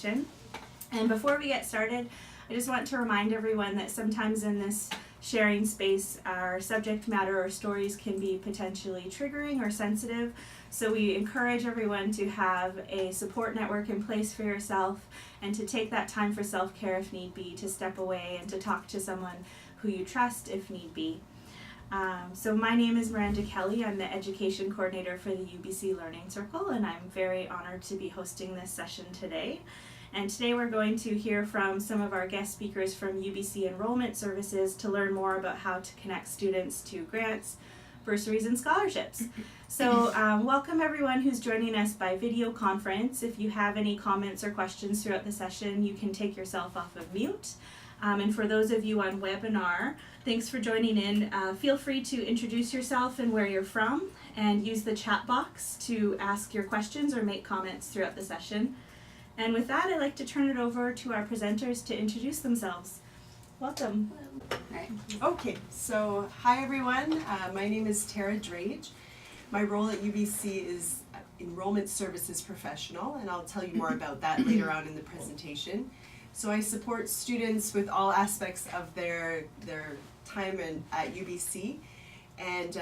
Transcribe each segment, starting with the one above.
question. And before we get started, I just want to remind everyone that sometimes in this sharing space, our subject matter or stories can be potentially triggering or sensitive. So we encourage everyone to have a support network in place for yourself and to take that time for self-care if need be, to step away and to talk to someone who you trust if need be. So my name is Miranda Kelly. I'm the Education Coordinator for the UBC Learning Circle, and I'm very honored to be hosting this session today. And today we're going to hear from some of our guest speakers from UBC Enrollment Services to learn more about how to connect students to grants, bursaries, and scholarships. So welcome everyone who's joining us by video conference. If you have any comments or questions throughout the session, you can take yourself off of mute. And for those of you on webinar, thanks for joining in. Feel free to introduce yourself and where you're from, and use the chat box to ask your questions or make comments throughout the session. And with that, I'd like to turn it over to our presenters to introduce themselves. Welcome. All right. Okay, so hi everyone. My name is Tara Drage. My role at UBC is Enrollment Services Professional, and I'll tell you more about that later on in the presentation. So I support students with all aspects of their time at UBC. And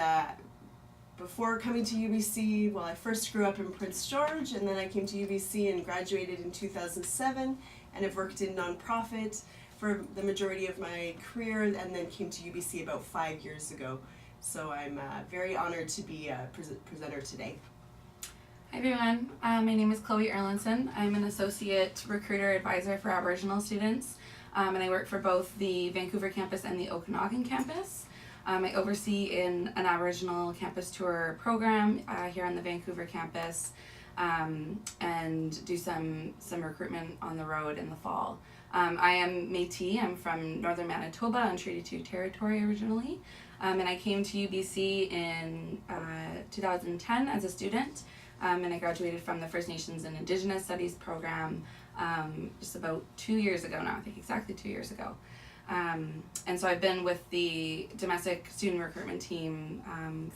before coming to UBC, well, I first grew up in Prince George, and then I came to UBC and graduated in 2007, and have worked in nonprofit for the majority of my career, and then came to UBC about 5 years ago. So I'm very honored to be a presenter today. Hi everyone, my name is Chloe Aronson. I'm an Associate Recruiter Advisor for Aboriginal students, and I work for both the Vancouver campus and the Okanagan campus. I oversee an Aboriginal campus tour program here on the Vancouver campus, and do some recruitment on the road in the fall. I am Métis. I'm from northern Manitoba on Treaty 2 territory originally, and I came to UBC in 2010 as a student. And I graduated from the First Nations and Indigenous Studies program just about 2 years ago now, I think exactly 2 years ago. And so I've been with the domestic student recruitment team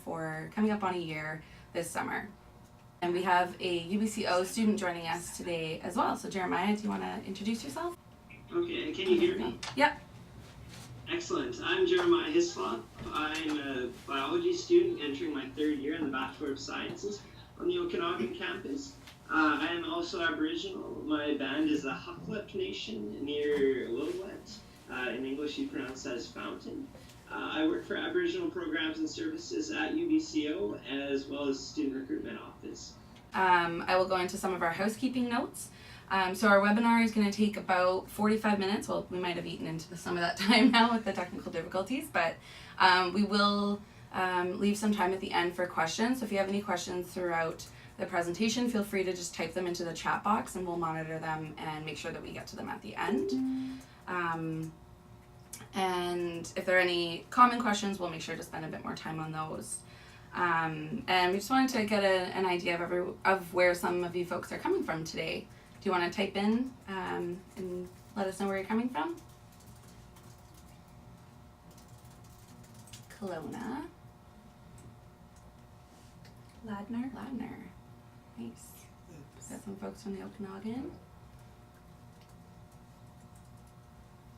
for coming up on a year this summer. And we have a UBCO student joining us today as well. So Jeremiah, do you want to introduce yourself? Okay, and can you hear me? Yep. Excellent. I'm Jeremiah Hislop. I'm a biology student entering my third year in the Bachelor of Sciences on the Okanagan campus. I am also Aboriginal. My band is the Huklip Nation near Lillooet. In English you pronounce that as Fountain. I work for Aboriginal programs and services at UBCO as well as Student Recruitment Office. I will go into some of our housekeeping notes. So our webinar is going to take about 45 minutes. Well, we might have eaten into some of that time now with the technical difficulties, but we will leave some time at the end for questions. So if you have any questions throughout the presentation, feel free to just type them into the chat box and we'll monitor them and make sure that we get to them at the end. And if there are any common questions, we'll make sure to spend a bit more time on those. And we just wanted to get an idea of where some of you folks are coming from today. Do you want to type in and let us know where you're coming from? Kelowna. Ladner. Nice. Got some folks from the Okanagan.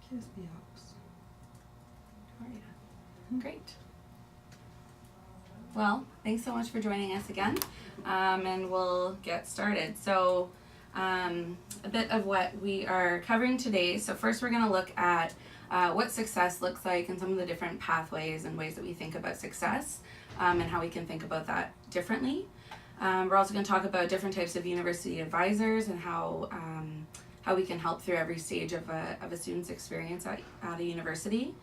Victoria. Great. Well, thanks so much for joining us again, and we'll get started. So a bit of what we are covering today. So first we're going to look at what success looks like and some of the different pathways and ways that we think about success, and how we can think about that differently. We're also going to talk about different types of university advisors and how we can help through every stage of a student's experience at a university.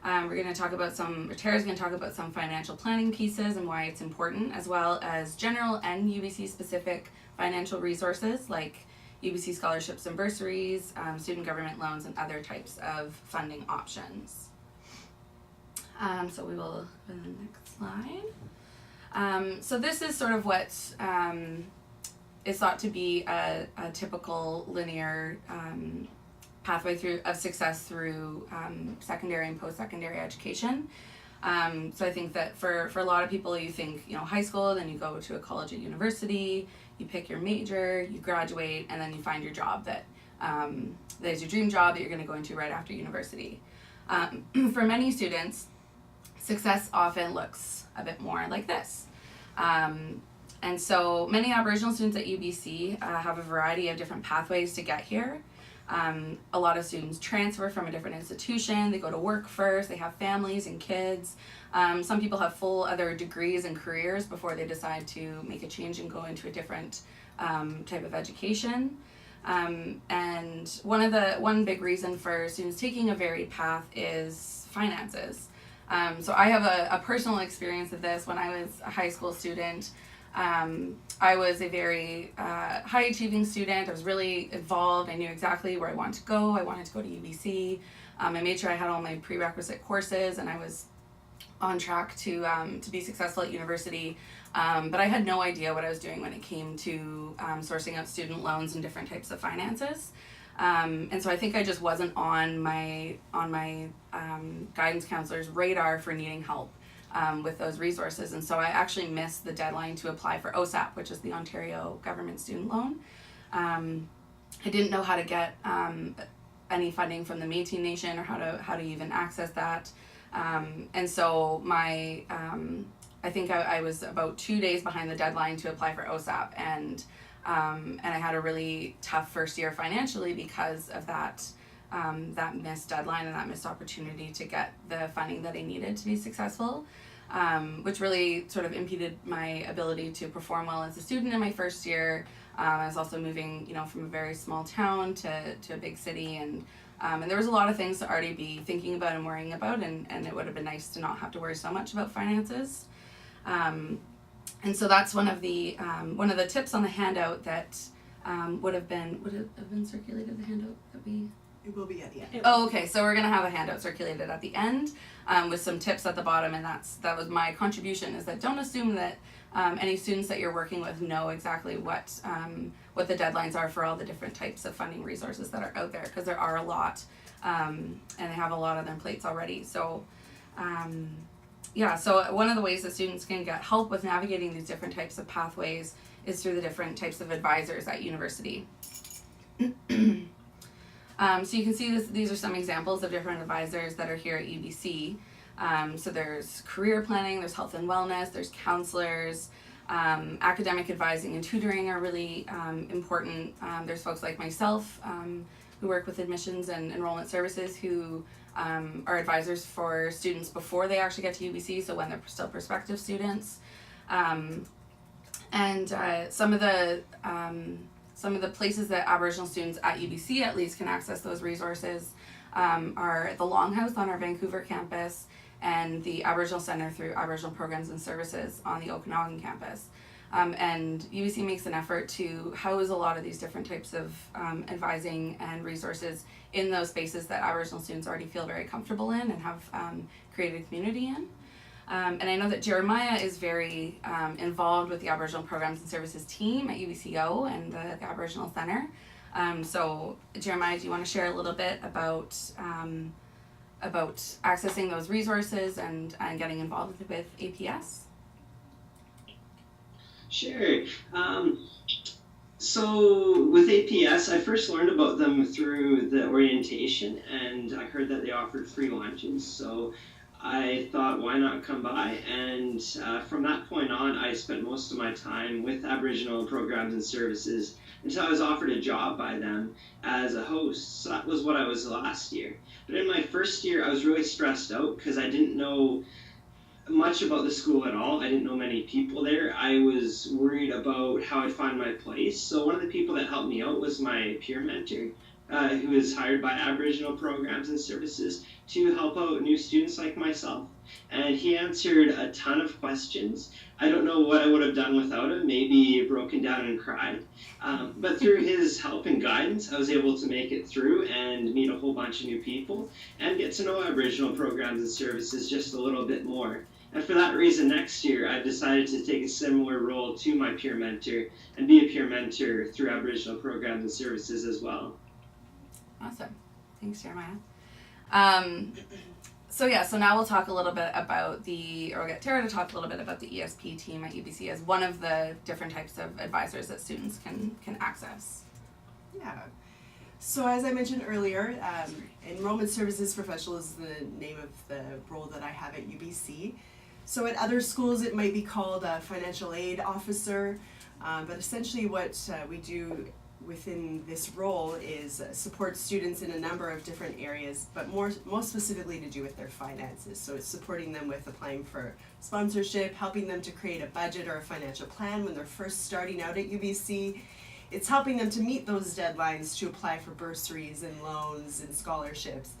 We're going to talk about Tara's going to talk about some financial planning pieces and why it's important, as well as general and UBC specific financial resources like UBC scholarships and bursaries, student government loans, and other types of funding options. So we will go to the next slide. So this is sort of what is thought to be a typical linear pathway of success through secondary and post-secondary education. So I think that for a lot of people, you think, high school, then you go to a college or university, you pick your major, you graduate, and then you find your job that that is your dream job that you're going to go into right after university. For many students, success often looks a bit more like this. And so many Aboriginal students at UBC have a variety of different pathways to get here. A lot of students transfer from a different institution, they go to work first, they have families and kids. Some people have full other degrees and careers before they decide to make a change and go into a different type of education. And one big reason for students taking a varied path is finances. So I have a personal experience of this. When I was a high school student, I was a very high achieving student. I was really involved. I knew exactly where I wanted to go. I wanted to go to UBC. I made sure I had all my prerequisite courses, and I was on track to be successful at university. But I had no idea what I was doing when it came to sourcing out student loans and different types of finances. And so I think I just wasn't on my guidance counselor's radar for needing help with those resources. And so I actually missed the deadline to apply for OSAP, which is the Ontario Government Student Loan. I didn't know how to get any funding from the Métis Nation or how to even access that. And so I think I was about 2 days behind the deadline to apply for OSAP, and I had a really tough first year financially because of that missed deadline and that missed opportunity to get the funding that I needed to be successful, which really sort of impeded my ability to perform well as a student in my first year. I was also moving, from a very small town to a big city, and there was a lot of things to already be thinking about and worrying about, and it would have been nice to not have to worry so much about finances. And so that's one of the tips on the handout that would it have been circulated, the handout that we... It will be at the end. Oh, okay, so we're going to have a handout circulated at the end with some tips at the bottom, and that was my contribution, is that don't assume that any students that you're working with know exactly what the deadlines are for all the different types of funding resources that are out there, because there are a lot, and they have a lot on their plates already. So so one of the ways that students can get help with navigating these different types of pathways is through the different types of advisors at university. So you can see these are some examples of different advisors that are here at UBC. So there's career planning, there's health and wellness, there's counselors, academic advising and tutoring are really important. There's folks like myself who work with admissions and enrollment services who are advisors for students before they actually get to UBC, so when they're still prospective students. And some of the places that Aboriginal students at UBC at least can access those resources are the Longhouse on our Vancouver campus and the Aboriginal Centre through Aboriginal Programs and Services on the Okanagan campus. And UBC makes an effort to house a lot of these different types of advising and resources in those spaces that Aboriginal students already feel very comfortable in and have created a community in. And I know that Jeremiah is very involved with the Aboriginal Programs and Services team at UBCO and the Aboriginal Centre. So Jeremiah, do you want to share a little bit about accessing those resources and getting involved with APS? Sure. So with APS, I first learned about them through the orientation, and I heard that they offered free lunches. So I thought, why not come by? And from that point on, I spent most of my time with Aboriginal Programs and Services until I was offered a job by them as a host. So that was what I was last year. But in my first year, I was really stressed out because I didn't know much about the school at all. I didn't know many people there. I was worried about how I'd find my place. So one of the people that helped me out was my peer mentor, who is hired by Aboriginal Programs and Services to help out new students like myself. And he answered a ton of questions. I don't know what I would have done without him, maybe broken down and cried. But through his help and guidance, I was able to make it through and meet a whole bunch of new people and get to know Aboriginal Programs and Services just a little bit more. And for that reason, next year, I've decided to take a similar role to my peer mentor and be a peer mentor through Aboriginal Programs and Services as well. Awesome. Thanks, Jeremiah. So now we'll talk a little bit about we'll get Tara to talk a little bit about the ESP team at UBC as one of the different types of advisors that students can access. Yeah. So as I mentioned earlier, Enrollment Services Professional is the name of the role that I have at UBC. So at other schools it might be called a financial aid officer, but essentially what we do within this role is support students in a number of different areas, but most specifically to do with their finances. So it's supporting them with applying for sponsorship, helping them to create a budget or a financial plan when they're first starting out at UBC. It's helping them to meet those deadlines to apply for bursaries and loans and scholarships,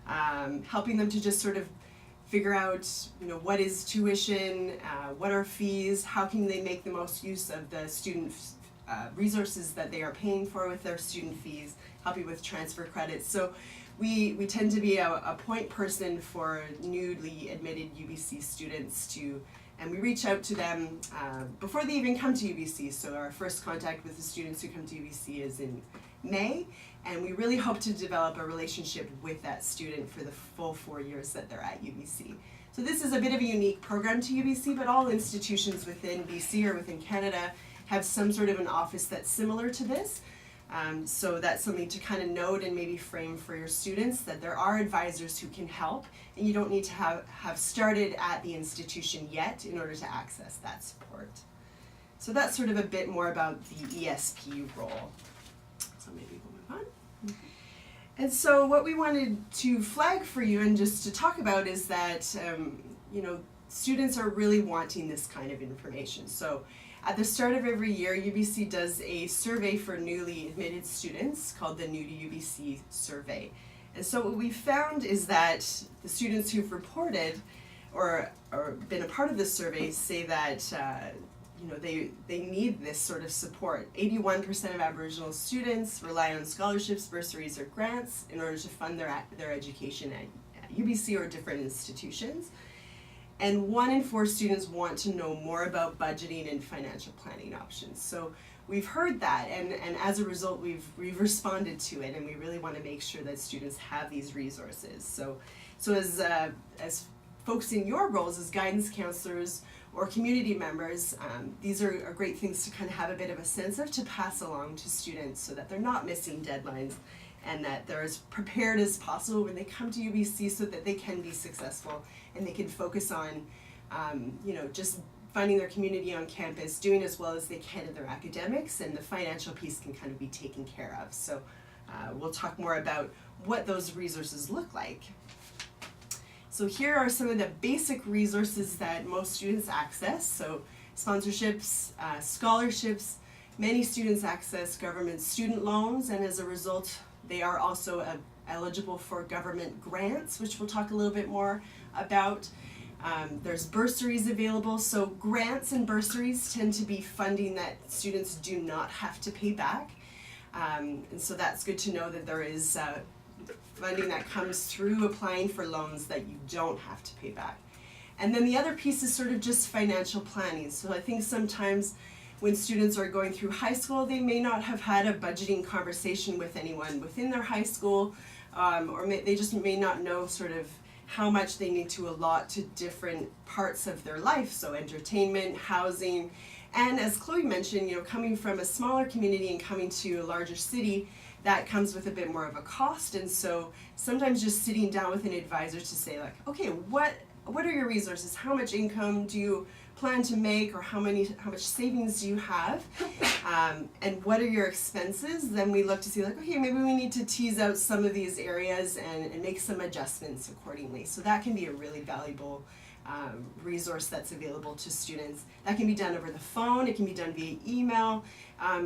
helping them to just sort of figure out, what is tuition, what are fees, how can they make the most use of the student resources that they are paying for with their student fees, helping with transfer credits. So we tend to be a point person for newly admitted UBC students and we reach out to them before they even come to UBC. So our first contact with the students who come to UBC is in May, and we really hope to develop a relationship with that student for the full 4 years that they're at UBC. So this is a bit of a unique program to UBC, but all institutions within BC or within Canada have some sort of an office that's similar to this. So that's something to kind of note and maybe frame for your students, that there are advisors who can help, and you don't need to have started at the institution yet in order to access that support. So that's sort of a bit more about the ESP role. So maybe we'll move on. And so what we wanted to flag for you and just to talk about is that students are really wanting this kind of information. So at the start of every year, UBC does a survey for newly admitted students called the New to UBC survey. And so what we found is that the students who've reported or been a part of this survey say that they need this sort of support. 81% of Aboriginal students rely on scholarships, bursaries, or grants in order to fund their education at UBC or different institutions. And 1 in 4 students want to know more about budgeting and financial planning options. So we've heard that, and as a result we've responded to it, and we really want to make sure that students have these resources. So as folks in your roles as guidance counselors or community members, these are great things to kind of have a bit of a sense of, to pass along to students so that they're not missing deadlines and that they're as prepared as possible when they come to UBC so that they can be successful and they can focus on just finding their community on campus, doing as well as they can in their academics, and the financial piece can kind of be taken care of. So we'll talk more about what those resources look like. So here are some of the basic resources that most students access. So sponsorships, scholarships, many students access government student loans, and as a result they are also eligible for government grants, which we'll talk a little bit more about. There's bursaries available. So grants and bursaries tend to be funding that students do not have to pay back. And so that's good to know that there is funding that comes through applying for loans that you don't have to pay back. And then the other piece is sort of just financial planning. So I think sometimes when students are going through high school, they may not have had a budgeting conversation with anyone within their high school, or they just may not know sort of how much they need to allot to different parts of their life, so entertainment, housing, and as Chloe mentioned, coming from a smaller community and coming to a larger city, that comes with a bit more of a cost. And so sometimes just sitting down with an advisor to say, like, okay, what are your resources? How much income do you plan to make, or how much savings do you have, and what are your expenses? Then we look to see, like, okay, maybe we need to tease out some of these areas and make some adjustments accordingly. So that can be a really valuable resource that's available to students. That can be done over the phone, it can be done via email,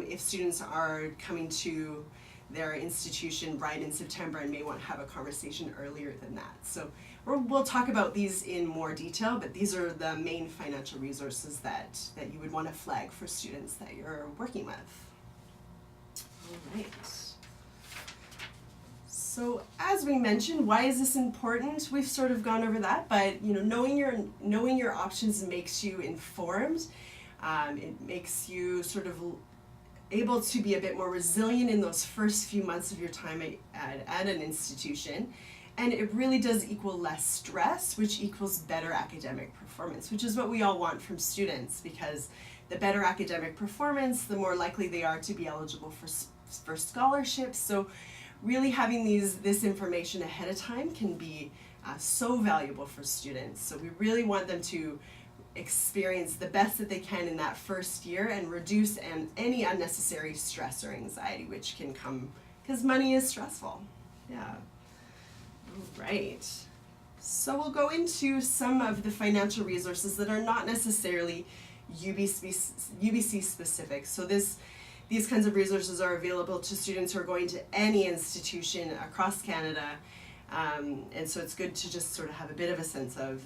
if students are coming to their institution right in September and may want to have a conversation earlier than that. So we'll talk about these in more detail, but these are the main financial resources that you would want to flag for students that you're working with. All right. So as we mentioned, why is this important? We've sort of gone over that, but knowing your options makes you informed. It makes you sort of able to be a bit more resilient in those first few months of your time at an institution. And it really does equal less stress, which equals better academic performance, which is what we all want from students, because the better academic performance, the more likely they are to be eligible for scholarships. So really having this information ahead of time can be so valuable for students. So we really want them to experience the best that they can in that first year and reduce any unnecessary stress or anxiety which can come because money is stressful. Yeah. All right. So we'll go into some of the financial resources that are not necessarily UBC specific. So these kinds of resources are available to students who are going to any institution across Canada. And so it's good to just sort of have a bit of a sense of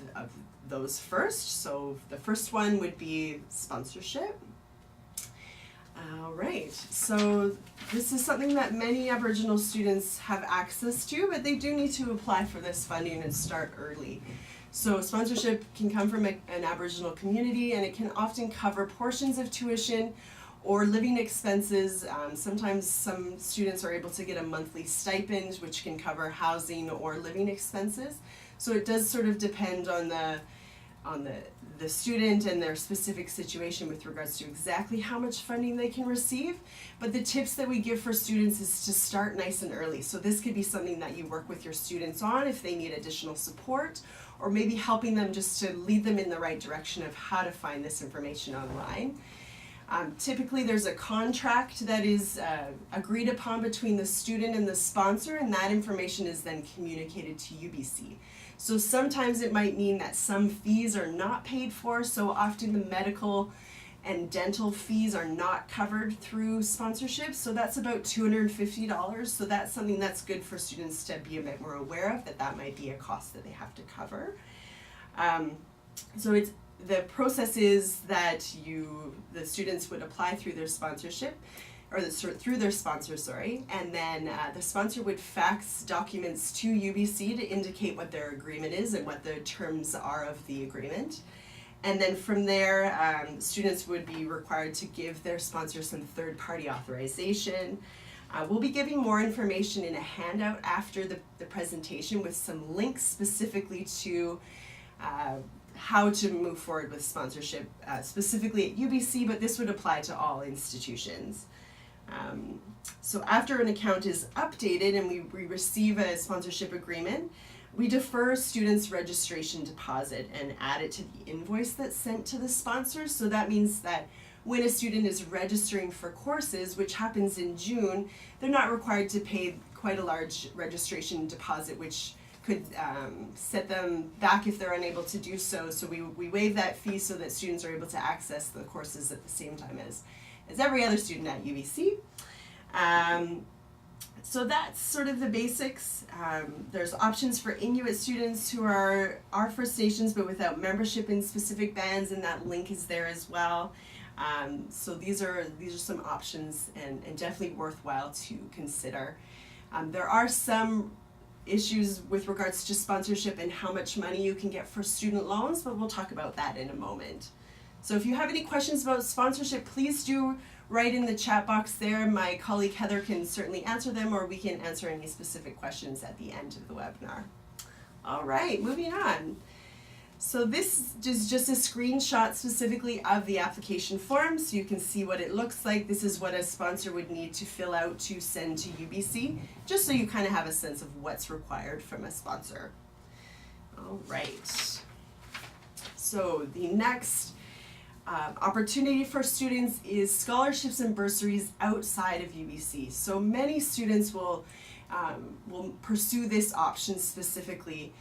those first. So the first one would be sponsorship. All right, so this is something that many Aboriginal students have access to, but they do need to apply for this funding and start early. So sponsorship can come from an Aboriginal community, and it can often cover portions of tuition or living expenses. Sometimes some students are able to get a monthly stipend, which can cover housing or living expenses. So it does sort of depend on the student and their specific situation with regards to exactly how much funding they can receive. But the tips that we give for students is to start nice and early. So this could be something that you work with your students on if they need additional support, or maybe helping them just to lead them in the right direction of how to find this information online. Typically there's a contract that is agreed upon between the student and the sponsor, and that information is then communicated to UBC. So sometimes it might mean that some fees are not paid for, so often the medical and dental fees are not covered through sponsorship, so that's about $250. So that's something that's good for students to be a bit more aware of, that might be a cost that they have to cover. So the process is that the students would apply through their sponsorship, or through their sponsor, and then the sponsor would fax documents to UBC to indicate what their agreement is and what the terms are of the agreement. And then from there, students would be required to give their sponsor some third-party authorization. We'll be giving more information in a handout after the presentation with some links specifically to how to move forward with sponsorship, specifically at UBC, but this would apply to all institutions. So after an account is updated and we receive a sponsorship agreement, we defer students' registration deposit and add it to the invoice that's sent to the sponsor. So that means that when a student is registering for courses, which happens in June, they're not required to pay quite a large registration deposit, which could set them back if they're unable to do so. So we waive that fee so that students are able to access the courses at the same time as every other student at UBC. So that's sort of the basics. There's options for Inuit students who are First Nations but without membership in specific bands, and that link is there as well. So these are some options and definitely worthwhile to consider. There are some issues with regards to sponsorship and how much money you can get for student loans, but we'll talk about that in a moment. So if you have any questions about sponsorship, please do write in the chat box there. My colleague Heather can certainly answer them, or we can answer any specific questions at the end of the webinar. All right, moving on. So this is just a screenshot specifically of the application form, so you can see what it looks like. This is what a sponsor would need to fill out to send to UBC, just so you kind of have a sense of what's required from a sponsor. All right. So the next opportunity for students is scholarships and bursaries outside of UBC. So many students will pursue this option specifically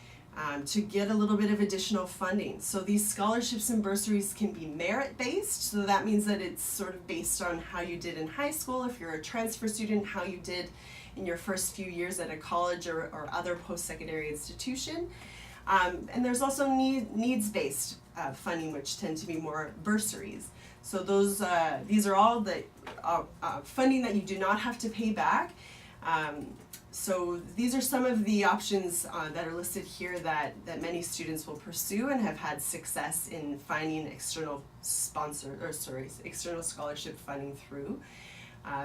to get a little bit of additional funding. So these scholarships and bursaries can be merit-based, so that means that it's sort of based on how you did in high school, if you're a transfer student, how you did in your first few years at a college or other post-secondary institution. And there's also needs-based funding, which tend to be more bursaries. So these are all the funding that you do not have to pay back. So these are some of the options that are listed here that many students will pursue and have had success in finding external scholarship funding through.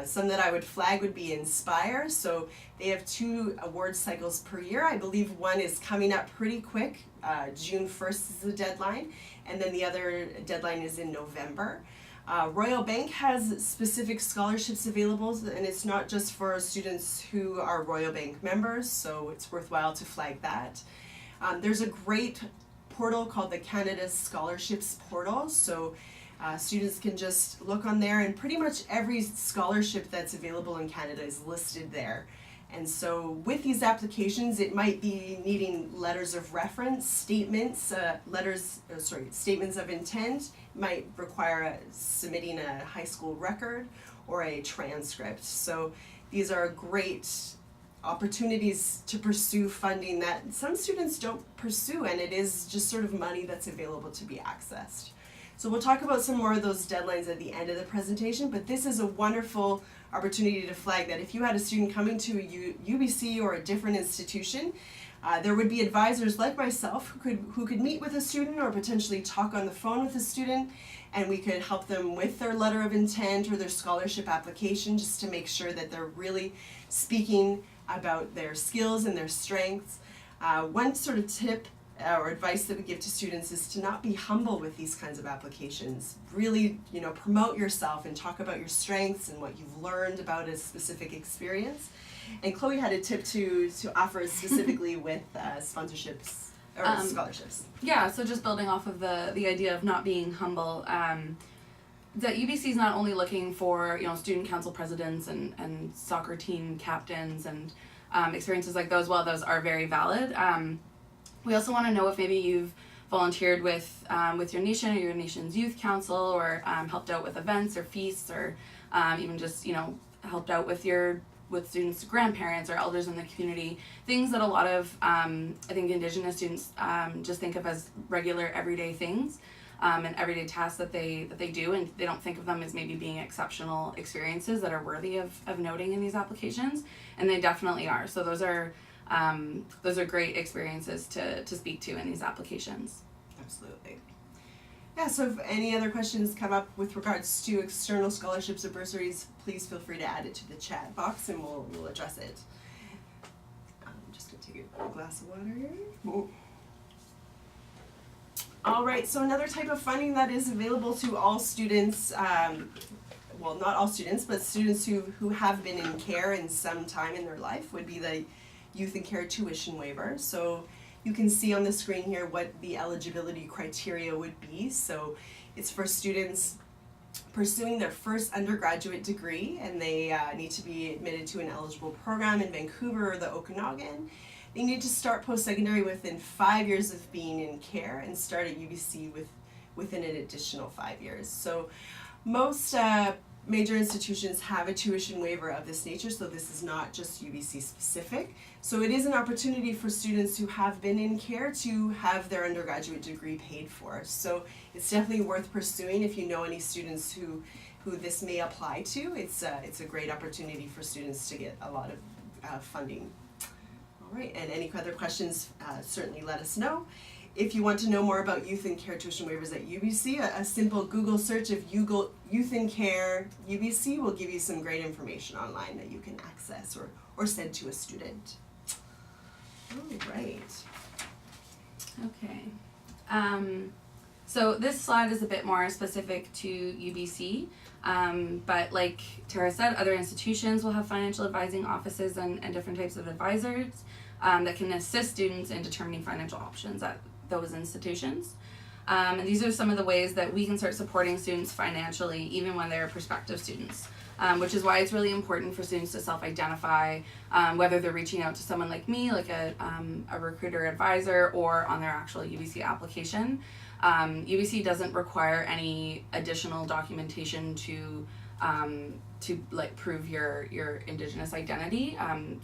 Some that I would flag would be Inspire. So they have 2 award cycles per year. I believe one is coming up pretty quick. June 1st is the deadline, and then the other deadline is in November. Royal Bank has specific scholarships available, and it's not just for students who are Royal Bank members, so it's worthwhile to flag that. There's a great portal called the Canada Scholarships Portal, so students can just look on there, and pretty much every scholarship that's available in Canada is listed there. And so with these applications, it might be needing letters of reference, statements, statements of intent. It might require submitting a high school record or a transcript. So these are great opportunities to pursue funding that some students don't pursue, and it is just sort of money that's available to be accessed. So we'll talk about some more of those deadlines at the end of the presentation, but this is a wonderful opportunity to flag that if you had a student coming to a UBC or a different institution, there would be advisors like myself who could meet with a student or potentially talk on the phone with a student, and we could help them with their letter of intent or their scholarship application, just to make sure that they're really speaking about their skills and their strengths. One sort of tip or advice that we give to students is to not be humble with these kinds of applications. Really, promote yourself and talk about your strengths and what you've learned about a specific experience. And Chloe had a tip to offer specifically with sponsorships or scholarships. Yeah, so just building off of the idea of not being humble, that UBC is not only looking for student council presidents and soccer team captains and experiences like those. While those are very valid, we also want to know if maybe you've volunteered with your nation or your nation's youth council, or helped out with events or feasts, or even just helped out with students' grandparents or elders in the community. Things that a lot of I think Indigenous students just think of as regular everyday things. And everyday tasks that they do, and they don't think of them as maybe being exceptional experiences that are worthy of noting in these applications, and they definitely are. So those are great experiences to speak to in these applications. Absolutely. Yeah, so if any other questions come up with regards to external scholarships or bursaries, please feel free to add it to the chat box and we'll address it. I'm just going to take a glass of water here. Whoa. All right, so another type of funding that is available to all students, well, not all students, but students who have been in care in some time in their life, would be the Youth in Care tuition waiver. So you can see on the screen here what the eligibility criteria would be. So it's for students pursuing their first undergraduate degree, and they need to be admitted to an eligible program in Vancouver or the Okanagan. They need to start post-secondary within 5 years of being in care and start at UBC within an additional 5 years. So most major institutions have a tuition waiver of this nature, so this is not just UBC specific. So it is an opportunity for students who have been in care to have their undergraduate degree paid for. So it's definitely worth pursuing if you know any students who this may apply to. It's a great opportunity for students to get a lot of funding. All right, and any other questions, certainly let us know. If you want to know more about Youth in Care tuition waivers at UBC, a simple Google search of Youth in Care UBC will give you some great information online that you can access or send to a student. All right. Okay. So this slide is a bit more specific to UBC, but like Tara said, other institutions will have financial advising offices and different types of advisors that can assist students in determining financial options at those institutions. And these are some of the ways that we can start supporting students financially even when they're prospective students, which is why it's really important for students to self-identify whether they're reaching out to someone like me, like a recruiter advisor, or on their actual UBC application. UBC doesn't require any additional documentation to like prove your Indigenous identity.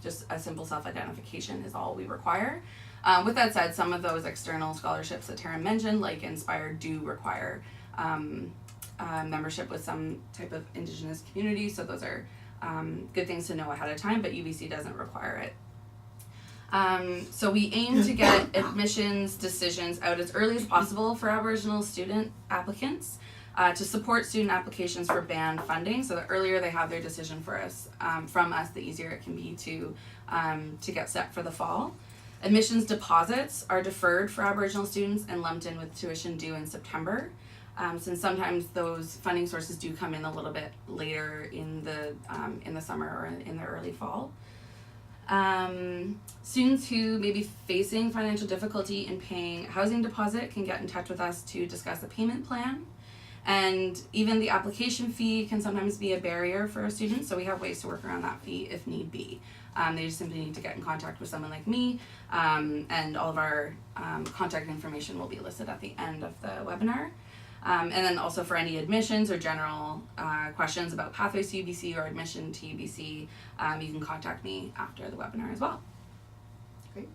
Just a simple self-identification is all we require. With that said, some of those external scholarships that Tara mentioned, like Inspire, do require membership with some type of Indigenous community, so those are good things to know ahead of time, but UBC doesn't require it. So we aim to get admissions decisions out as early as possible for Aboriginal student applicants to support student applications for band funding. So the earlier they have their decision from us, the easier it can be to get set for the fall. Admissions deposits are deferred for Aboriginal students and lumped in with tuition due in September. since sometimes those funding sources do come in a little bit later in the summer or in the early fall. Students who may be facing financial difficulty in paying housing deposit can get in touch with us to discuss a payment plan. And even the application fee can sometimes be a barrier for a student, so we have ways to work around that fee if need be. They just simply need to get in contact with someone like me, and all of our contact information will be listed at the end of the webinar. And then also for any admissions or general questions about pathways to UBC or admission to UBC, you can contact me after the webinar as well. Great.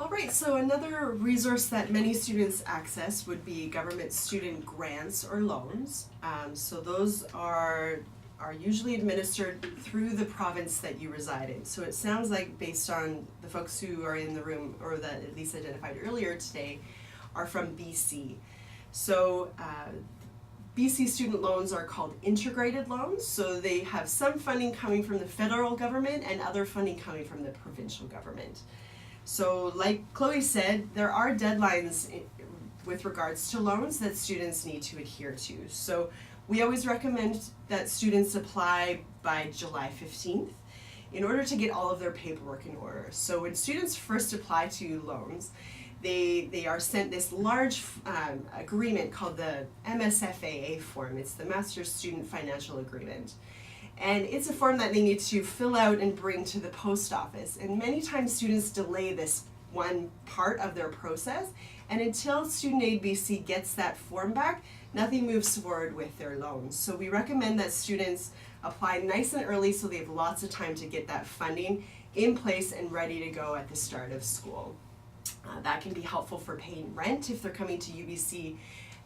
All right, so another resource that many students access would be government student grants or loans. So those are usually administered through the province that you reside in. So it sounds like, based on the folks who are in the room, or that at least identified earlier today, are from BC. So BC student loans are called integrated loans. So they have some funding coming from the federal government and other funding coming from the provincial government. So like Chloe said, there are deadlines with regards to loans that students need to adhere to. So we always recommend that students apply by July 15th in order to get all of their paperwork in order. So when students first apply to loans, they are sent this large agreement called the MSFAA form. It's the Master Student Financial Agreement. And it's a form that they need to fill out and bring to the post office. And many times students delay this one part of their process, and until Student Aid BC gets that form back, nothing moves forward with their loans. So we recommend that students apply nice and early so they have lots of time to get that funding in place and ready to go at the start of school. That can be helpful for paying rent if they're coming to UBC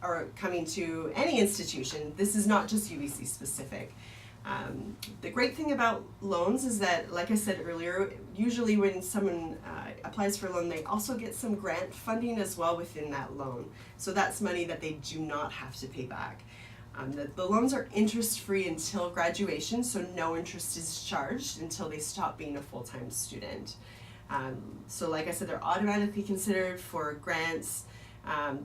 or coming to any institution. This is not just UBC specific. The great thing about loans is that, like I said earlier, usually when someone applies for a loan, they also get some grant funding as well within that loan. So that's money that they do not have to pay back. The loans are interest-free until graduation, so no interest is charged until they stop being a full-time student. So like I said, they're automatically considered for grants.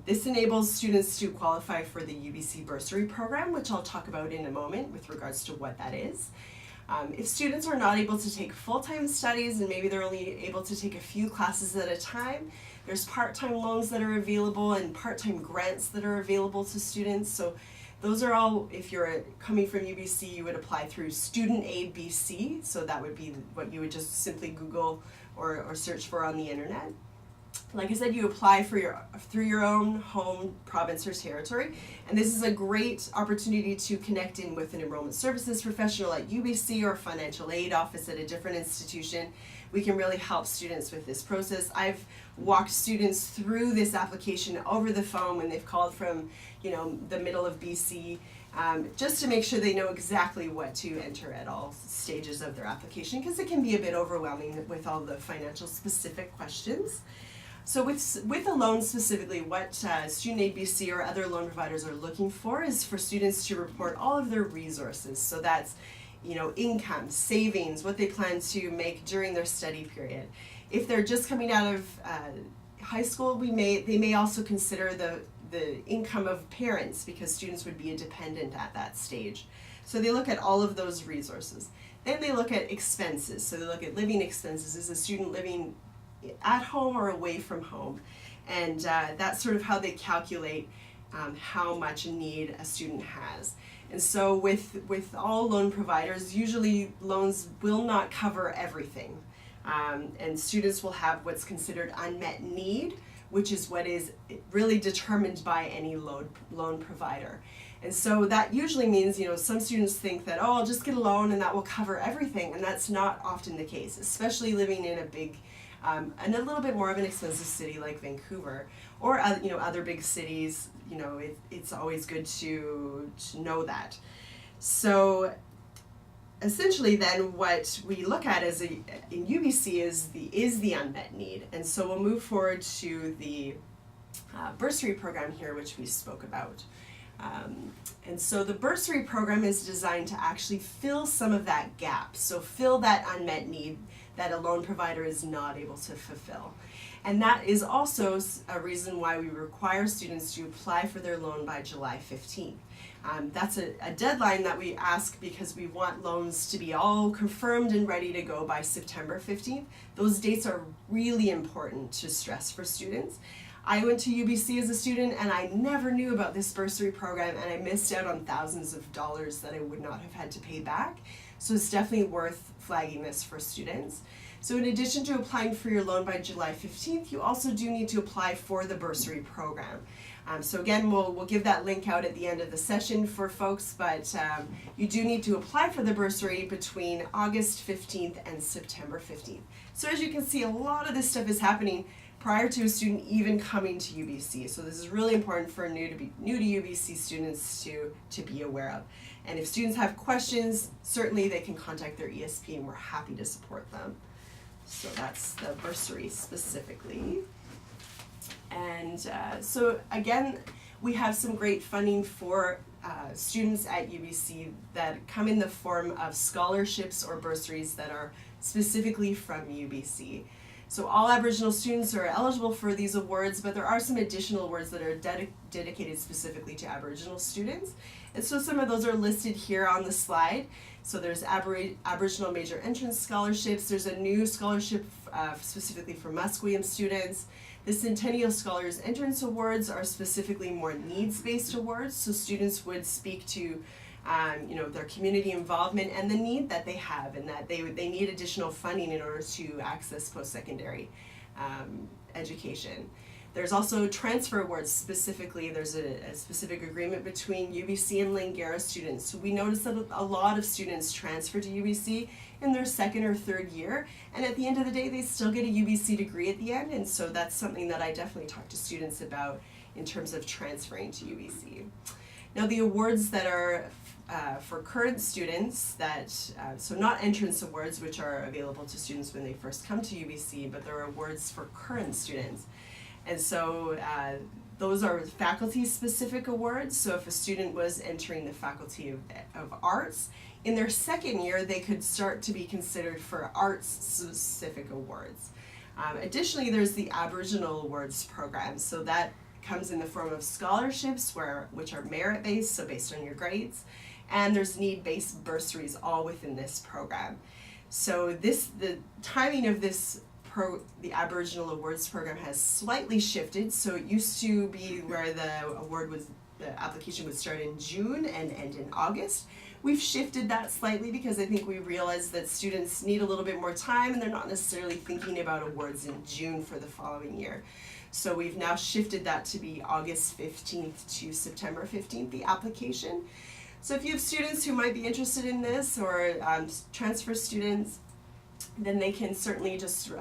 This enables students to qualify for the UBC Bursary program, which I'll talk about in a moment with regards to what that is. If students are not able to take full-time studies and maybe they're only able to take a few classes at a time, there's part-time loans that are available and part-time grants that are available to students. So those are all, if you're coming from UBC, you would apply through Student Aid BC. So that would be what you would just simply Google or search for on the internet. Like I said, you apply for through your own home, province, or territory, and this is a great opportunity to connect in with an enrollment services professional at UBC or financial aid office at a different institution. We can really help students with this process. I've walked students through this application over the phone when they've called from, the middle of BC, just to make sure they know exactly what to enter at all stages of their application, because it can be a bit overwhelming with all the financial specific questions. So with a loan specifically, what Student Aid BC or other loan providers are looking for is for students to report all of their resources. So that's, income, savings, what they plan to make during their study period. If they're just coming out of high school, they may also consider the income of parents, because students would be a dependent at that stage. So they look at all of those resources. Then they look at expenses. So they look at living expenses. Is a student living at home or away from home? And that's sort of how they calculate how much need a student has. And so with all loan providers, usually loans will not cover everything. And students will have what's considered unmet need, which is what is really determined by any loan provider. And so that usually means, some students think that, I'll just get a loan and that will cover everything, and that's not often the case, especially living in a big and a little bit more of an expensive city like Vancouver or other big cities. It's always good to know that. So essentially then what we look at in UBC is the unmet need. And so we'll move forward to the bursary program here, which we spoke about. And so the bursary program is designed to actually fill some of that gap, so fill that unmet need that a loan provider is not able to fulfill. And that is also a reason why we require students to apply for their loan by July 15th. That's a deadline that we ask because we want loans to be all confirmed and ready to go by September 15th. Those dates are really important to stress for students. I went to UBC as a student and I never knew about this bursary program, and I missed out on thousands of dollars that I would not have had to pay back. So it's definitely worth flagging this for students. So in addition to applying for your loan by July 15th, you also do need to apply for the bursary program. So again, we'll give that link out at the end of the session for folks, but you do need to apply for the bursary between August 15th and September 15th. So as you can see, a lot of this stuff is happening prior to a student even coming to UBC. So this is really important for new to UBC students to be aware of. And if students have questions, certainly they can contact their ESP and we're happy to support them. So that's the bursary specifically. And so again, we have some great funding for students at UBC that come in the form of scholarships or bursaries that are specifically from UBC. So all Aboriginal students are eligible for these awards, but there are some additional awards that are dedicated specifically to Aboriginal students. And so some of those are listed here on the slide. So there's Aboriginal Major Entrance Scholarships. There's a new scholarship specifically for Musqueam students. The Centennial Scholars Entrance Awards are specifically more needs-based awards, so students would speak to their community involvement and the need that they have, and that they need additional funding in order to access post-secondary education. There's also transfer awards specifically. There's a specific agreement between UBC and Langara students. So we noticed that a lot of students transfer to UBC in their second or third year, and at the end of the day they still get a UBC degree at the end, and so that's something that I definitely talk to students about in terms of transferring to UBC. Now the awards that are for current students, so not entrance awards, which are available to students when they first come to UBC, but there are awards for current students. And so those are faculty-specific awards. So if a student was entering the Faculty of Arts, in their second year they could start to be considered for arts-specific awards. Additionally, there's the Aboriginal Awards program. So that comes in the form of scholarships which are merit-based, so based on your grades, and there's need-based bursaries all within this program. So the timing of the Aboriginal Awards program has slightly shifted. So it used to be where the application would start in June and end in August. We've shifted that slightly because I think we realized that students need a little bit more time and they're not necessarily thinking about awards in June for the following year. So we've now shifted that to be August 15th to September 15th, the application. So if you have students who might be interested in this, or transfer students, then they can certainly just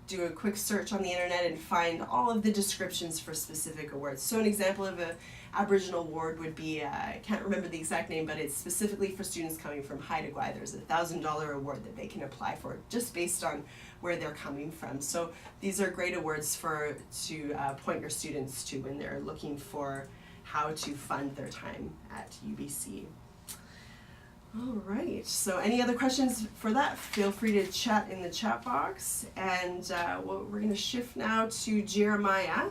do a quick search on the internet and find all of the descriptions for specific awards. So an example of an Aboriginal award would be, I can't remember the exact name, but it's specifically for students coming from Haida Gwaii. There's a $1,000 award that they can apply for just based on where they're coming from. So these are great awards to point your students to when they're looking for how to fund their time at UBC. All right, so any other questions for that? Feel free to chat in the chat box. And we're going to shift now to Jeremiah,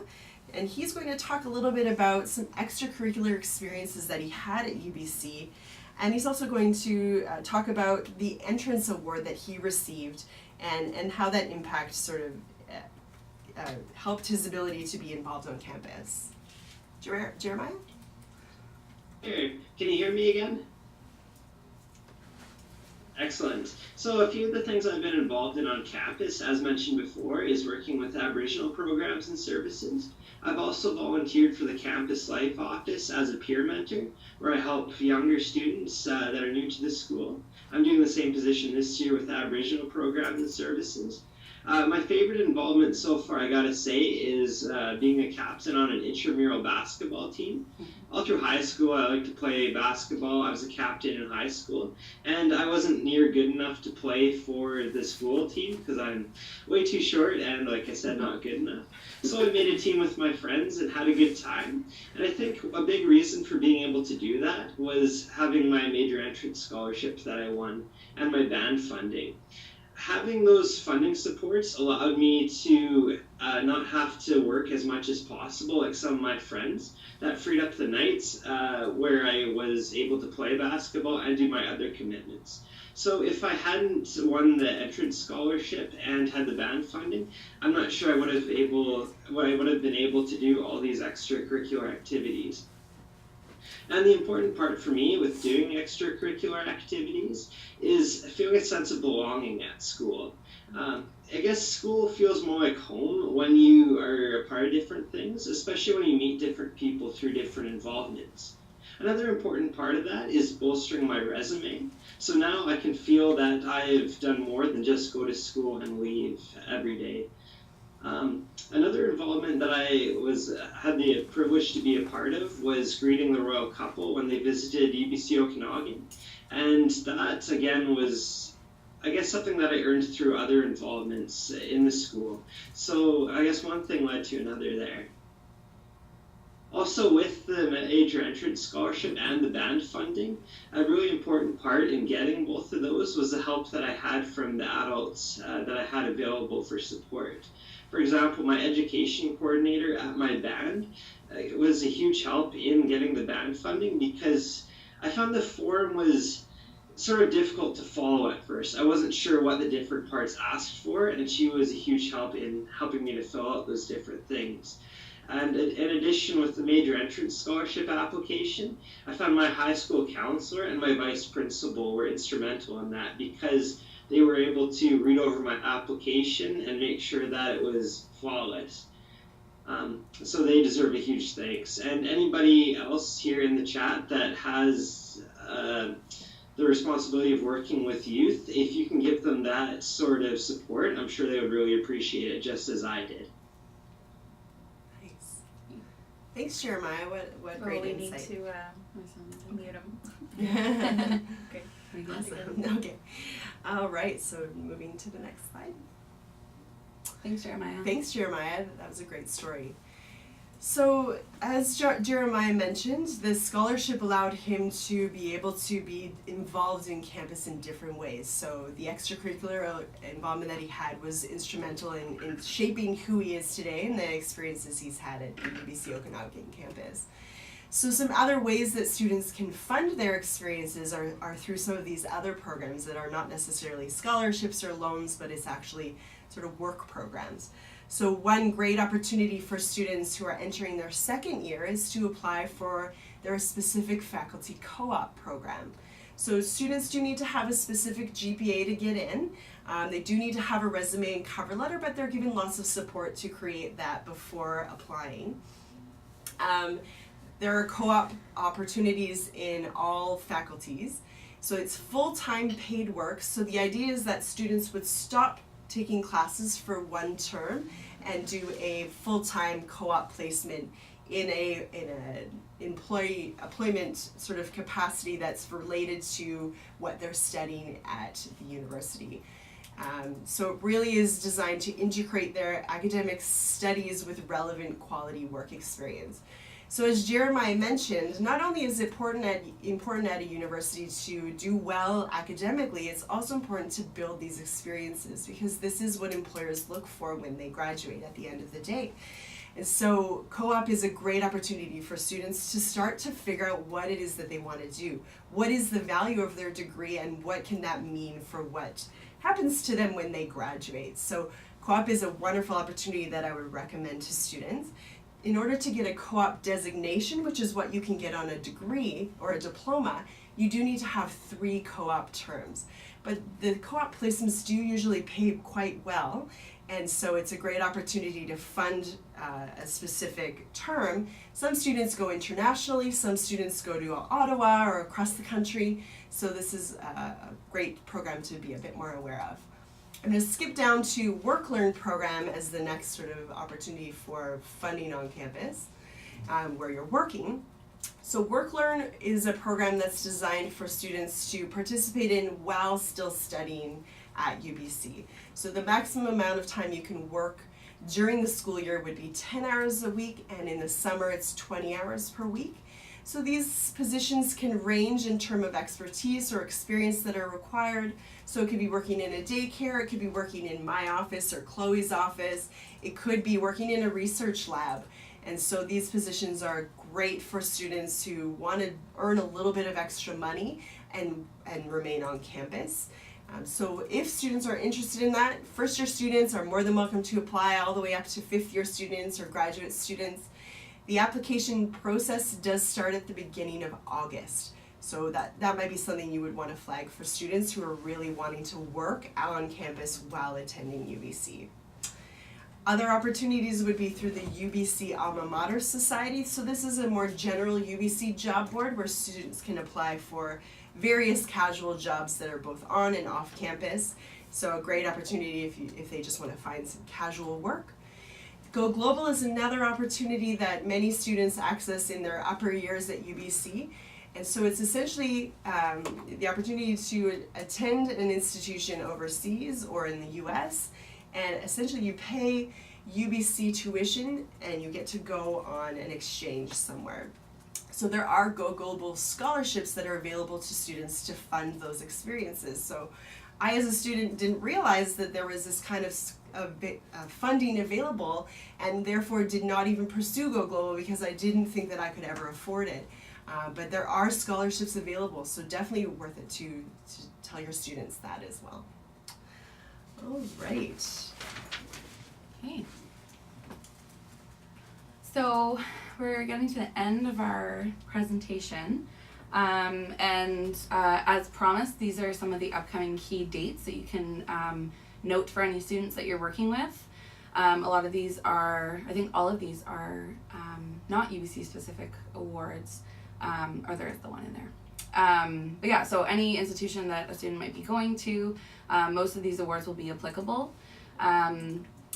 and he's going to talk a little bit about some extracurricular experiences that he had at UBC. And he's also going to talk about the entrance award that he received and how that impact sort of helped his ability to be involved on campus. Jeremiah? Here, can you hear me again? Excellent. So a few of the things I've been involved in on campus, as mentioned before, is working with Aboriginal programs and services. I've also volunteered for the Campus Life Office as a peer mentor, where I help younger students that are new to the school. I'm doing the same position this year with Aboriginal programs and services. My favorite involvement so far, I gotta say, is being a captain on an intramural basketball team. All through high school, I liked to play basketball. I was a captain in high school, and I wasn't near good enough to play for the school team because I'm way too short and, like I said, not good enough. So I made a team with my friends and had a good time. And I think a big reason for being able to do that was having my major entrance scholarships that I won and my band funding. Having those funding supports allowed me to not have to work as much as possible like some of my friends. That freed up the nights where I was able to play basketball and do my other commitments. So if I hadn't won the entrance scholarship and had the band funding, I'm not sure I would have been able to do all these extracurricular activities. And the important part for me with doing extracurricular activities is feeling a sense of belonging at school. I guess school feels more like home when you are a part of different things, especially when you meet different people through different involvements. Another important part of that is bolstering my resume. So now I can feel that I've done more than just go to school and leave every day. Another involvement that I had the privilege to be a part of was greeting the royal couple when they visited UBC Okanagan. And that, again, was, I guess, something that I earned through other involvements in the school. So I guess one thing led to another there. Also, with the major entrance scholarship and the band funding, a really important part in getting both of those was the help that I had from the adults that I had available for support. For example, my education coordinator at my band was a huge help in getting the band funding because I found the form was sort of difficult to follow at first. I wasn't sure what the different parts asked for, and she was a huge help in helping me to fill out those different things. And in addition, with the major entrance scholarship application, I found my high school counselor and my vice principal were instrumental in that because they were able to read over my application and make sure that it was flawless. So they deserve a huge thanks. And anybody else here in the chat that has the responsibility of working with youth, if you can give them that sort of support, I'm sure they would really appreciate it, just as I did. Nice. Thanks, Jeremiah. What great insight. We need to mute him. Okay. Awesome. Okay. All right, so moving to the next slide. Thanks, Jeremiah. Thanks, Jeremiah. That was a great story. So, as Jeremiah mentioned, the scholarship allowed him to be able to be involved in campus in different ways. So, the extracurricular involvement that he had was instrumental in shaping who he is today and the experiences he's had at the UBC Okanagan campus. So some other ways that students can fund their experiences are through some of these other programs that are not necessarily scholarships or loans, but it's actually sort of work programs. So one great opportunity for students who are entering their second year is to apply for their specific faculty co-op program. So students do need to have a specific GPA to get in. They do need to have a resume and cover letter, but they're given lots of support to create that before applying. There are co-op opportunities in all faculties. So it's full-time paid work. So the idea is that students would stop taking classes for one term and do a full-time co-op placement in a employment sort of capacity that's related to what they're studying at the university. So it really is designed to integrate their academic studies with relevant quality work experience. So as Jeremiah mentioned, not only is it important at a university to do well academically, it's also important to build these experiences because this is what employers look for when they graduate at the end of the day. And so co-op is a great opportunity for students to start to figure out what it is that they want to do. What is the value of their degree and what can that mean for what happens to them when they graduate? So co-op is a wonderful opportunity that I would recommend to students. In order to get a co-op designation, which is what you can get on a degree or a diploma, you do need to have 3 co-op terms. But the co-op placements do usually pay quite well, and so it's a great opportunity to fund a specific term. Some students go internationally, some students go to Ottawa or across the country, so this is a great program to be a bit more aware of. I'm going to skip down to Work-Learn program as the next sort of opportunity for funding on campus where you're working. So Work-Learn is a program that's designed for students to participate in while still studying at UBC. So the maximum amount of time you can work during the school year would be 10 hours a week, and in the summer it's 20 hours per week. So these positions can range in terms of expertise or experience that are required. So it could be working in a daycare, it could be working in my office or Chloe's office, it could be working in a research lab. And so these positions are great for students who want to earn a little bit of extra money and remain on campus. So if students are interested in that, first year students are more than welcome to apply, all the way up to fifth year students or graduate students. The application process does start at the beginning of August. So that might be something you would want to flag for students who are really wanting to work on campus while attending UBC. Other opportunities would be through the UBC Alma Mater Society. So this is a more general UBC job board where students can apply for various casual jobs that are both on and off campus. So a great opportunity if they just want to find some casual work. Go Global is another opportunity that many students access in their upper years at UBC. And so it's essentially the opportunity to attend an institution overseas or in the US, and essentially you pay UBC tuition and you get to go on an exchange somewhere. So there are Go Global scholarships that are available to students to fund those experiences. So I as a student didn't realize that there was this kind of funding available, and therefore did not even pursue Go Global because I didn't think that I could ever afford it. But there are scholarships available, so definitely worth it to tell your students that as well. All right. Okay. So we're getting to the end of our presentation. As promised, these are some of the upcoming key dates that you can note for any students that you're working with. A lot of these are, I think all of these are not UBC specific awards, or there is the one in there. But yeah, so any institution that a student might be going to, most of these awards will be applicable.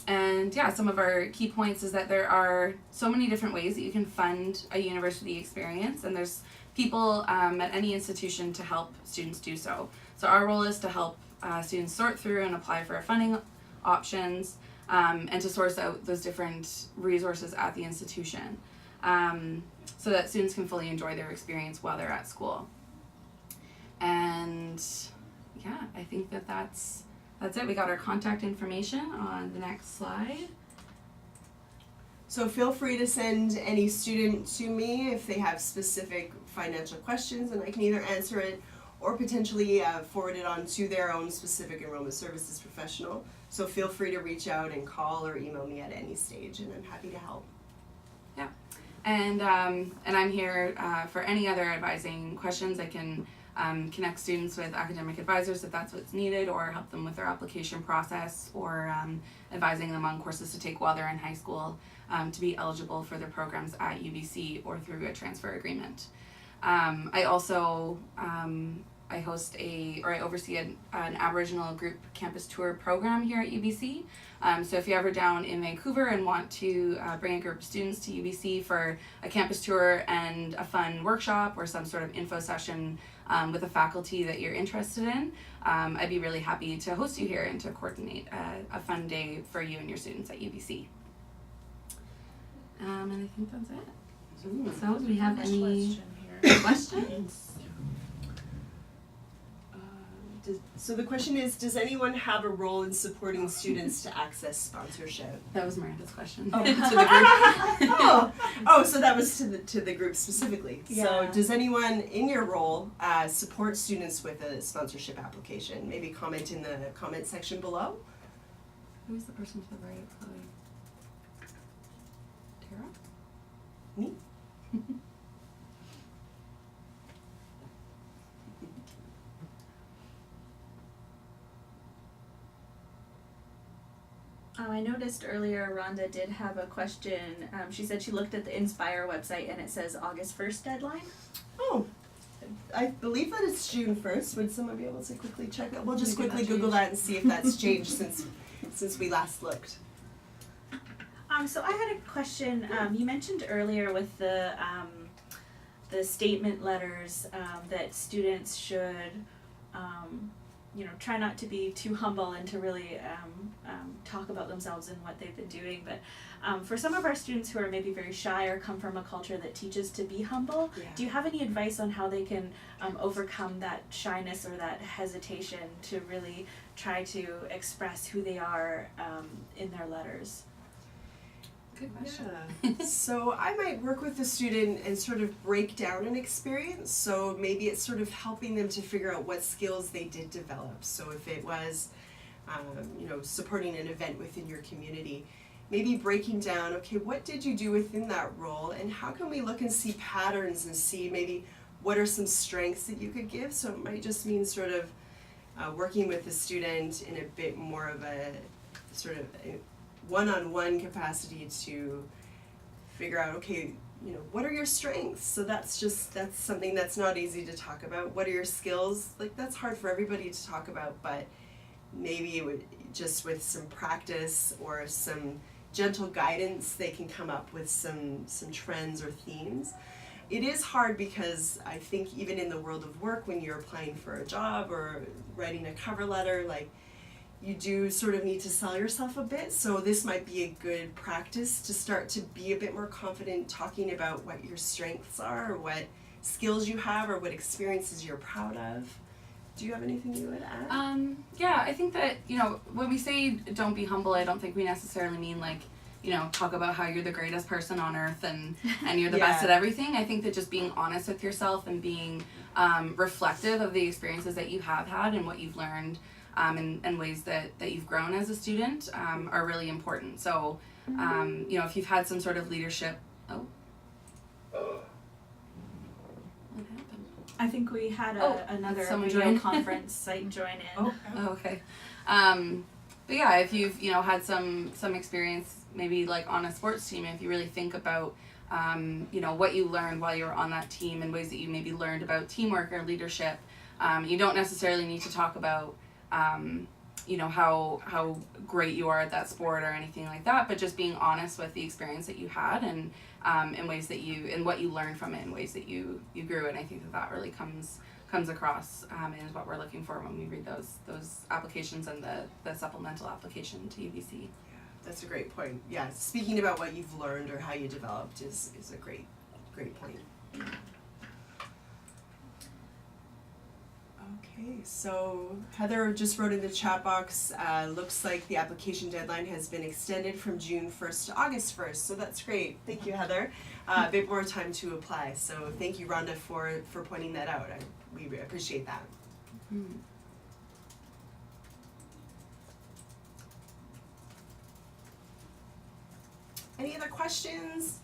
And yeah, some of our key points is that there are so many different ways that you can fund a university experience, and there's people at any institution to help students do so. So our role is to help students sort through and apply for funding options, and to source out those different resources at the institution, so that students can fully enjoy their experience while they're at school. And yeah, I think that's it. We got our contact information on the next slide. So feel free to send any student to me if they have specific financial questions, and I can either answer it or potentially forward it on to their own specific enrollment services professional. So feel free to reach out and call or email me at any stage, and I'm happy to help. Yeah, and I'm here for any other advising questions. I can connect students with academic advisors if that's what's needed, or help them with their application process, or advising them on courses to take while they're in high school to be eligible for their programs at UBC or through a transfer agreement. I also I oversee an Aboriginal group campus tour program here at UBC. So if you're ever down in Vancouver and want to bring a group of students to UBC for a campus tour and a fun workshop or some sort of info session with a faculty that you're interested in, I'd be really happy to host you here and to coordinate a fun day for you and your students at UBC. And I think that's it. So do we have any questions? So the question is, does anyone have a role in supporting students to access sponsorship? That was Miranda's question. Oh, to the group. So that was to the group specifically. Yeah. So does anyone in your role support students with a sponsorship application? Maybe comment in the comment section below. Who's the person to the right, Chloe? Tara? Me? I noticed earlier Rhonda did have a question. She said she looked at the Inspire website and it says August 1st deadline. Oh, I believe that it's June 1st. Would someone be able to quickly check it? We'll just Maybe quickly that Google changed. that and see if that's changed since we last looked. So I had a question. You mentioned earlier with the statement letters that students should, try not to be too humble and to really talk about themselves and what they've been doing. But for some of our students who are maybe very shy or come from a culture that teaches to be humble, do you have any advice on how they can overcome that shyness or that hesitation to really try to express who they are in their letters? Good question. Yeah. So I might work with the student and sort of break down an experience. So maybe it's sort of helping them to figure out what skills they did develop. So if it was, supporting an event within your community, maybe breaking down, okay, what did you do within that role, and how can we look and see patterns and see maybe what are some strengths that you could give. So it might just mean sort of working with the student in a bit more of a sort of one-on-one capacity to figure out, okay, what are your strengths? So that's something that's not easy to talk about. What are your skills? Like, that's hard for everybody to talk about, but maybe it would, just with some practice or some gentle guidance, they can come up with some trends or themes. It is hard because I think even in the world of work, when you're applying for a job or writing a cover letter, like, you do sort of need to sell yourself a bit, so this might be a good practice to start to be a bit more confident talking about what your strengths are, or what skills you have, or what experiences you're proud of. Do you have anything you would add? Yeah, I think that, when we say don't be humble, I don't think we necessarily mean like, talk about how you're the greatest person on earth and you're the best at everything. I think that just being honest with yourself and being reflective of the experiences that you have had and what you've learned and ways that you've grown as a student are really important. So, if you've had some sort of leadership... What happened? I think we had another someone video join? conference site join in. Oh, okay. But yeah, if you've had some experience, maybe like on a sports team, if you really think about what you learned while you were on that team and ways that you maybe learned about teamwork or leadership, you don't necessarily need to talk about how great you are at that sport or anything like that, but just being honest with the experience that you had and in ways that and what you learned from it in ways that you grew. And I think that really comes across and is what we're looking for when we read those applications and the supplemental application to UBC. Yeah, that's a great point. Yeah, speaking about what you've learned or how you developed is a great point. Okay, so Heather just wrote in the chat box, looks like the application deadline has been extended from June 1st to August 1st, so that's great. Thank you, Heather. A bit more time to apply, so thank you, Rhonda, for pointing that out. We appreciate that. Mm-hmm. Any other questions?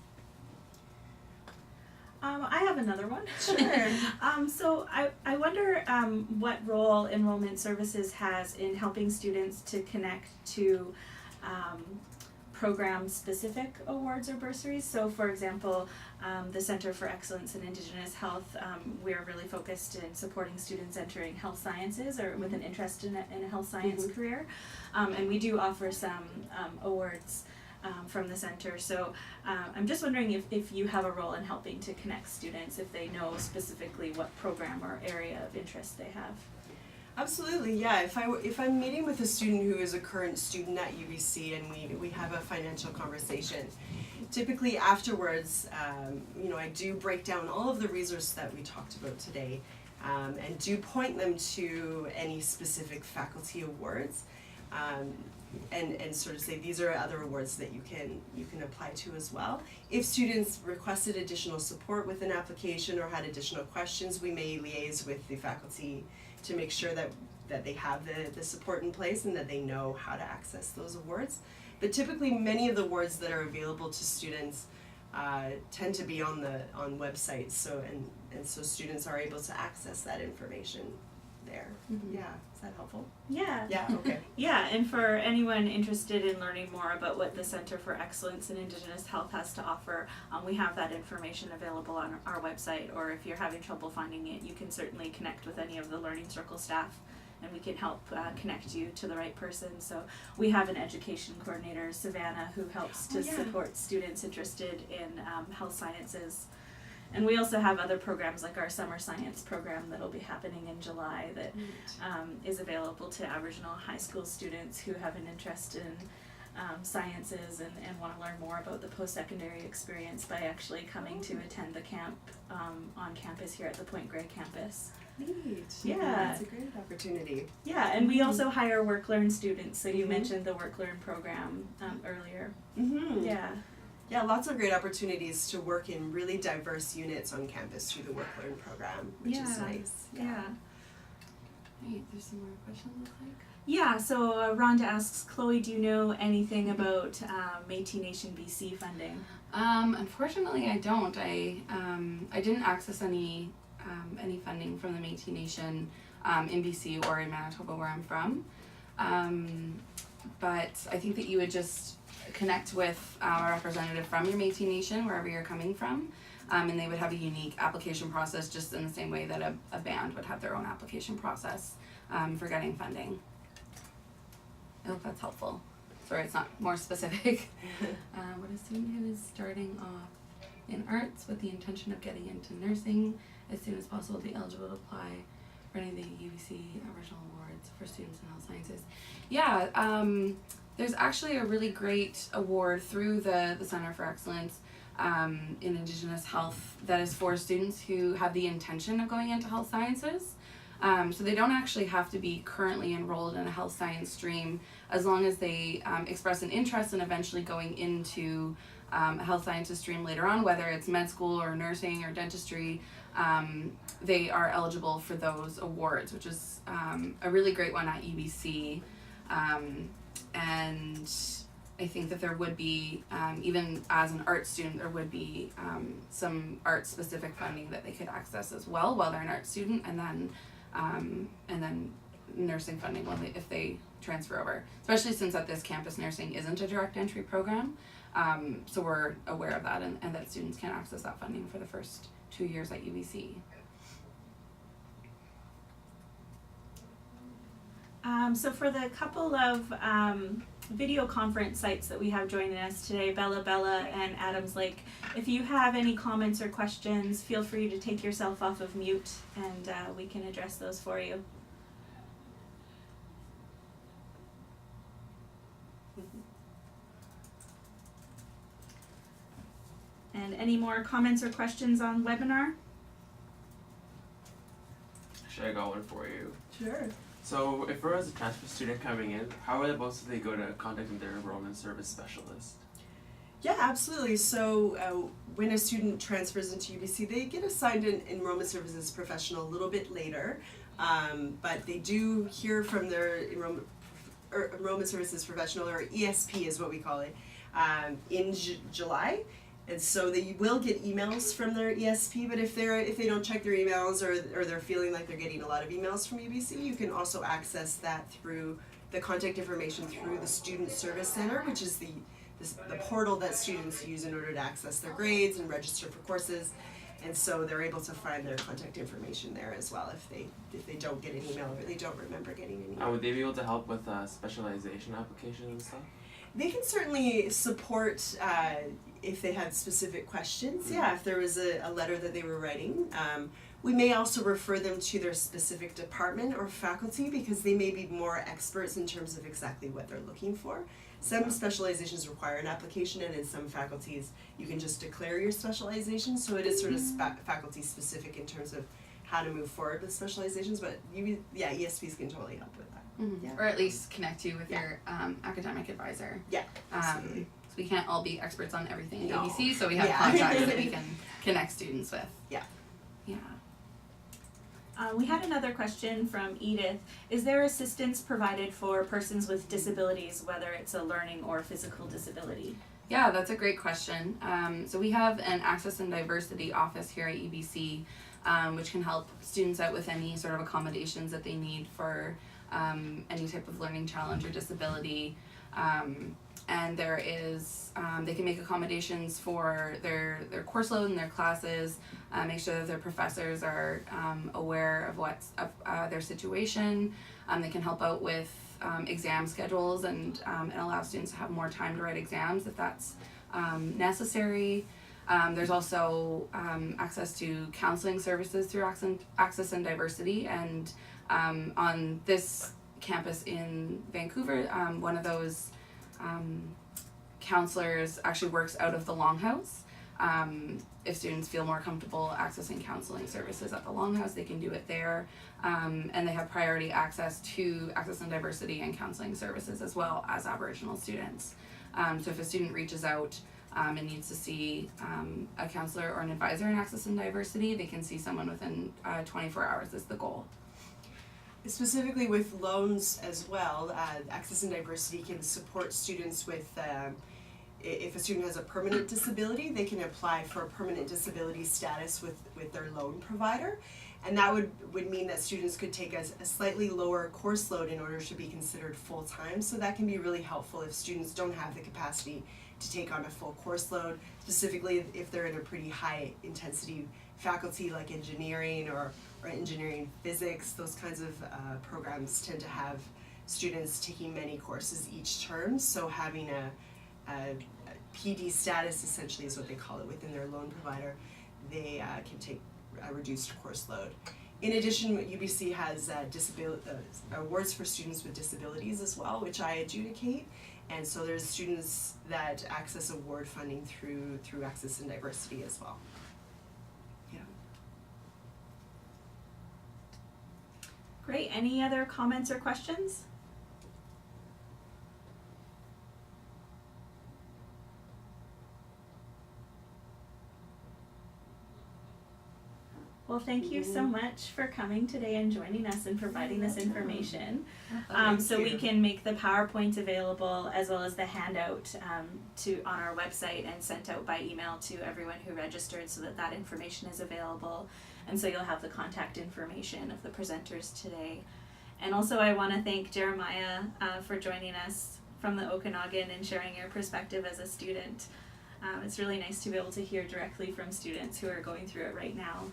I have another one. Sure. So I wonder what role Enrollment Services has in helping students to connect to program-specific awards or bursaries. So for example, the Center for Excellence in Indigenous Health, we're really focused in supporting students entering health sciences or with an interest in a health science career. And we do offer some awards from the center. So I'm just wondering if you have a role in helping to connect students, if they know specifically what program or area of interest they have. Absolutely, yeah. If I'm meeting with a student who is a current student at UBC and we have a financial conversation, typically afterwards, I do break down all of the resources that we talked about today, and do point them to any specific faculty awards. And sort of say these are other awards that you can apply to as well. If students requested additional support with an application or had additional questions, we may liaise with the faculty to make sure that they have the support in place and that they know how to access those awards. But typically many of the awards that are available to students tend to be on websites, so and so students are able to access that information there. Mhm. Yeah, is that helpful? Yeah. Yeah, okay. Yeah, and for anyone interested in learning more about what the Center for Excellence in Indigenous Health has to offer, we have that information available on our website, or if you're having trouble finding it, you can certainly connect with any of the Learning Circle staff and we can help connect you to the right person. So we have an education coordinator, Savannah, who helps to support students interested in health sciences. And we also have other programs like our summer science program that'll be happening in July that is available to Aboriginal high school students who have an interest in sciences and want to learn more about the post-secondary experience by actually coming to attend the camp on campus here at the Point Grey campus. Neat. Yeah. It's a great opportunity. Yeah, and we also hire work-learn students, so you mentioned the work-learn program earlier. Mm-hmm. Yeah. Yeah, lots of great opportunities to work in really diverse units on campus through the Work-Learn program, which is nice. Yeah. Right, there's some more questions, looks like. Yeah, so Rhonda asks, Chloe, do you know anything about Métis Nation BC funding? Unfortunately, I don't. I didn't access any funding from the Métis Nation in BC or in Manitoba, where I'm from. But I think that you would just connect with a representative from your Métis Nation, wherever you're coming from, and they would have a unique application process, just in the same way that a band would have their own application process for getting funding. I hope that's helpful. Sorry, it's not more specific. What a student who is starting off in arts with the intention of getting into nursing as soon as possible will be eligible to apply for any of the UBC Aboriginal Awards for students in health sciences. Yeah, there's actually a really great award through the Center for Excellence in Indigenous Health that is for students who have the intention of going into health sciences. So they don't actually have to be currently enrolled in a health science stream, as long as they express an interest in eventually going into a health sciences stream later on, whether it's med school or nursing or dentistry. They are eligible for those awards, which is a really great one at UBC. And I think that there would be, even as an art student, there would be some art-specific funding that they could access as well while they're an art student, and then nursing funding if they transfer over. Especially since at this campus, nursing isn't a direct entry program, so we're aware of that, and that students can access that funding for the first 2 years at UBC. So for the couple of video conference sites that we have joining us today, Bella Bella and Adams Lake, if you have any comments or questions, feel free to take yourself off of mute and we can address those for you. And any more comments or questions on webinar? Actually, I got one for you. Sure. So, if we're as a transfer student coming in, how are they supposed to go to contacting their enrollment service specialist? Yeah, absolutely. So when a student transfers into UBC, they get assigned an enrollment services professional a little bit later, but they do hear from their enrollment services professional, or ESP is what we call it, in July. And so they will get emails from their ESP, but if they don't check their emails or they're feeling like they're getting a lot of emails from UBC, you can also access that through the contact information through the Student Service Center, which is the portal that students use in order to access their grades and register for courses. And so they're able to find their contact information there as well if they don't get an email or they don't remember getting an email. Would they be able to help with specialization applications and stuff? They can certainly support if they had specific questions. Yeah, if there was a letter that they were writing. We may also refer them to their specific department or faculty because they may be more experts in terms of exactly what they're looking for. Some specializations require an application, and in some faculties you can just declare your specialization, so it is sort of faculty specific in terms of how to move forward with specializations, but ESPs can totally help with that. Mm-hmm. Yeah. Or at least connect you with your academic advisor. Yeah, absolutely. So we can't all be experts on everything at No. UBC, so we have Yeah. contacts that we can connect students with. Yeah. Yeah. We had another question from Edith. Is there assistance provided for persons with disabilities, whether it's a learning or physical disability? Yeah, that's a great question. So we have an Access and Diversity office here at UBC which can help students out with any sort of accommodations that they need for any type of learning challenge or disability. And there is, they can make accommodations for their course load and their classes, make sure that their professors are aware of what's their situation. They can help out with exam schedules and allow students to have more time to write exams if that's necessary. There's also access to counseling services through Access and Diversity, and on this campus in Vancouver, one of those counselors actually works out of the Longhouse. If students feel more comfortable accessing counseling services at the Longhouse, they can do it there. And they have priority access to Access and Diversity and counseling services as well as Aboriginal students. So if a student reaches out and needs to see a counselor or an advisor in Access and Diversity, they can see someone within 24 hours is the goal. Specifically with loans as well, Access and Diversity can support students with, if a student has a permanent disability, they can apply for a permanent disability status with their loan provider. And that would mean that students could take a slightly lower course load in order to be considered full-time. So that can be really helpful if students don't have the capacity to take on a full course load, specifically if they're in a pretty high intensity faculty like engineering or engineering physics. Those kinds of programs tend to have students taking many courses each term, so having a PD status essentially is what they call it within their loan provider. They can take a reduced course load. In addition, UBC has awards for students with disabilities as well, which I adjudicate, and so there's students that access award funding through Access and Diversity as well. Great. Any other comments or questions? Well, thank you so much for coming today and joining us and providing this information. So we can make the PowerPoint available as well as the handout on our website and sent out by email to everyone who registered, so that information is available. And so you'll have the contact information of the presenters today. And also I want to thank Jeremiah for joining us from the Okanagan and sharing your perspective as a student. It's really nice to be able to hear directly from students who are going through it right now.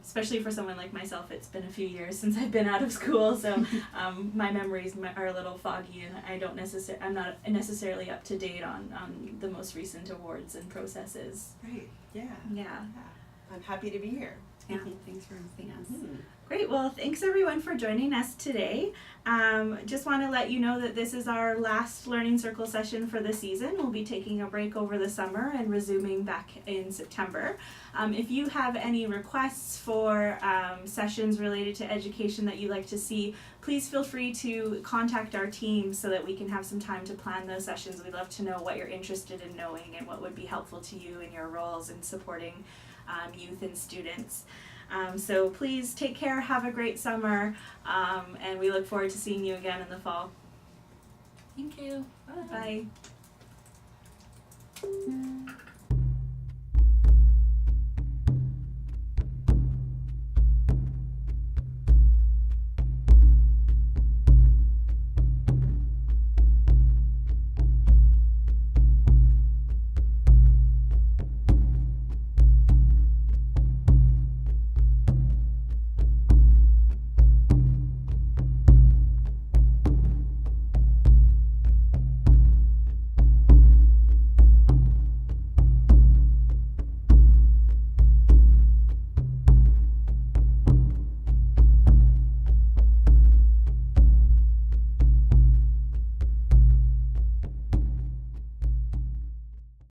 Especially for someone like myself, it's been a few years since I've been out of school, so my memories are a little foggy, and I'm not necessarily up to date on the most recent awards and processes. Great. Yeah. I'm happy to be here. Yeah, thanks for hosting us. Great. Well, thanks everyone for joining us today. Just want to let you know that this is our last Learning Circle session for the season. We'll be taking a break over the summer and resuming back in September. If you have any requests for sessions related to education that you'd like to see, please feel free to contact our team so that we can have some time to plan those sessions. We'd love to know what you're interested in knowing and what would be helpful to you in your roles in supporting youth and students. So please take care, have a great summer, and we look forward to seeing you again in the fall. Thank you. Bye.